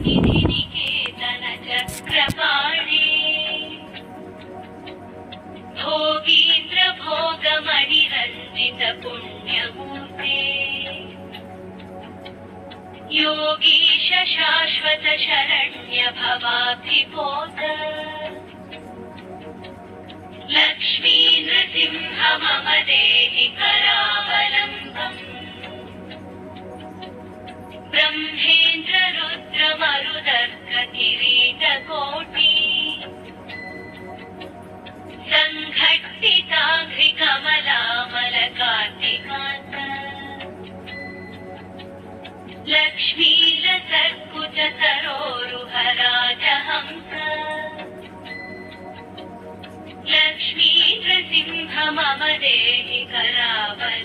निधि निकेतन चक्रपाणे भोगीन्द्र भोगमणिरञ्जित पुण्यमूर्ते योगीश शाश्वत शरण्य भवाब्धिपोत लक्ष्मी नृसिंह मम देहि करावलम्बम् ब्रह्मेन्द्र रुद्र मरुदर्क किरीटकोटि सङ्घट्टिताघ्रिकमलामलकान्तिकान्त लक्ष्मीलसत्कुच सरोरुहराजहंस लक्ष्मी नृसिंह मम देहि करावलम्बम्